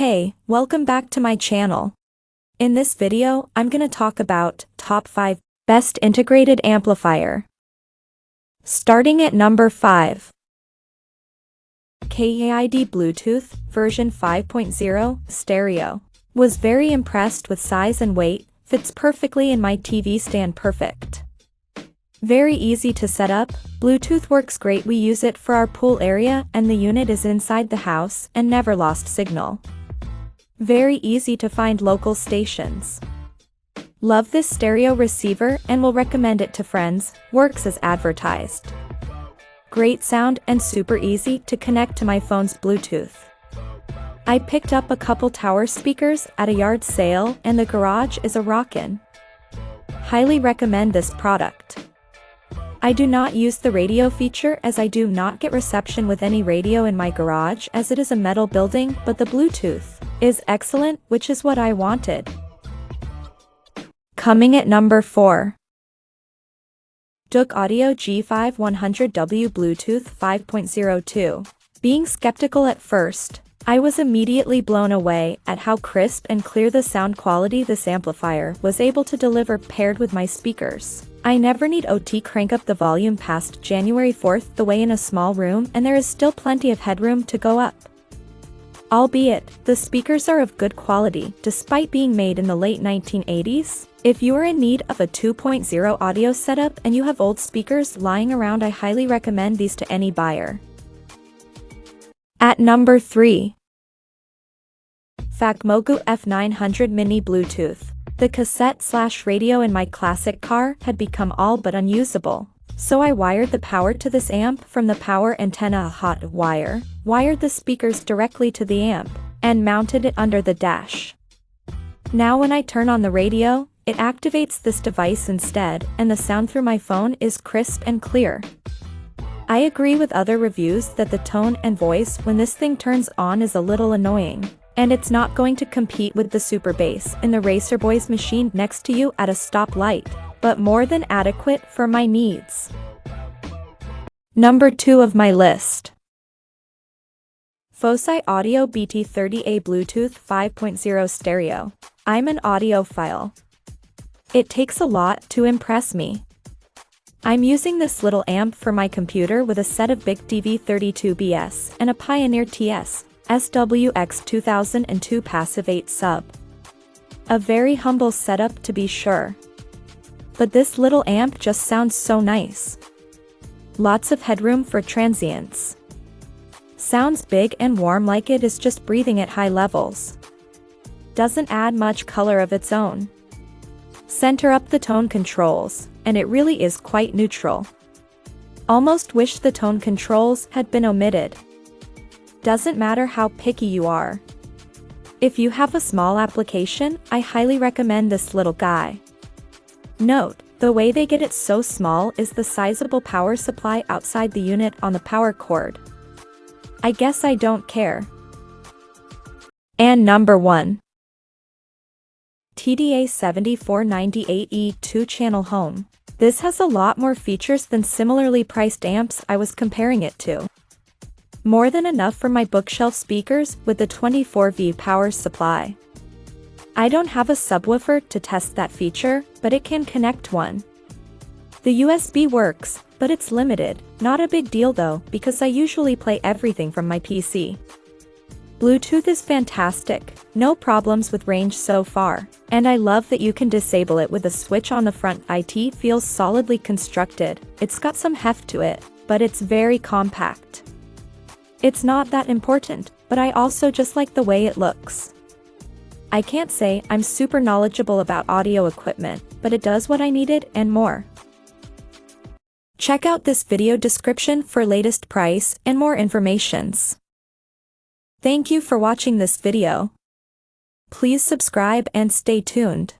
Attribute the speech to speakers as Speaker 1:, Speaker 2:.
Speaker 1: Hey, welcome back to my channel. In this video, I'm gonna talk about top 5 best integrated amplifier. Starting at number 5. KEiiD Bluetooth version 5.0 stereo. Was very impressed with size and weight, fits perfectly in my TV stand perfect. Very easy to set up, Bluetooth works great, we use it for our pool area and the unit is inside the house and never lost signal. Very easy to find local stations. Love this stereo receiver and will recommend it to friends, works as advertised. Great sound and super easy to connect to my phone's Bluetooth. I picked up a couple tower speakers at a yard sale and the garage is a rockin'. Highly recommend this product. I do not use the radio feature as I do not get reception with any radio in my garage as it is a metal building, but the Bluetooth is excellent, which is what I wanted. Coming at number 4. Douk Audio G5 100W Bluetooth 5.02. Being skeptical at first, I was immediately blown away at how crisp and clear the sound quality this amplifier was able to deliver paired with my speakers. I never need to crank up the volume past January 4th the way in a small room, and there is still plenty of headroom to go up. Albeit, the speakers are of good quality despite being made in the late 1980s. If you are in need of a 2.0 audio setup and you have old speakers lying around, I highly recommend these to any buyer. At number 3. Facmogu F900 Mini Bluetooth. The cassette/radio in my classic car had become all but unusable, so I wired the power to this amp from the power antenna, a hot wire, wired the speakers directly to the amp, and mounted it under the dash. Now when I turn on the radio, it activates this device instead, and the sound through my phone is crisp and clear. I agree with other reviews that the tone and voice when this thing turns on is a little annoying. And it's not going to compete with the super bass in the Racer Boys machine next to you at a stoplight, but more than adequate for my needs. Number 2 of my list. Fosi Audio BT30A Bluetooth 5.0 stereo. I'm an audiophile. It takes a lot to impress me. I'm using this little amp for my computer with a set of big DV32BS and a Pioneer TS SWX 2002 passive 8 sub. A very humble setup to be sure. But this little amp just sounds so nice. Lots of headroom for transients. Sounds big and warm like it is just breathing at high levels. Doesn't add much color of its own. Center up the tone controls, and it really is quite neutral. Almost wish the tone controls had been omitted. Doesn't matter how picky you are. If you have a small application, I highly recommend this little guy. Note, the way they get it so small is the sizable power supply outside the unit on the power cord. I guess I don't care. And number 1. TDA 7498E 2-channel home. This has a lot more features than similarly priced amps I was comparing it to. More than enough for my bookshelf speakers with the 24V power supply. I don't have a subwoofer to test that feature, but it can connect one. The USB works, but it's limited, not a big deal though, because I usually play everything from my PC. Bluetooth is fantastic, no problems with range so far, and I love that you can disable it with a switch on the front. It feels solidly constructed, it's got some heft to it, but it's very compact. It's not that important, but I also just like the way it looks. I can't say I'm super knowledgeable about audio equipment, but it does what I needed and more. Check out this video description for latest price and more informations. Thank you for watching this video. Please subscribe and stay tuned.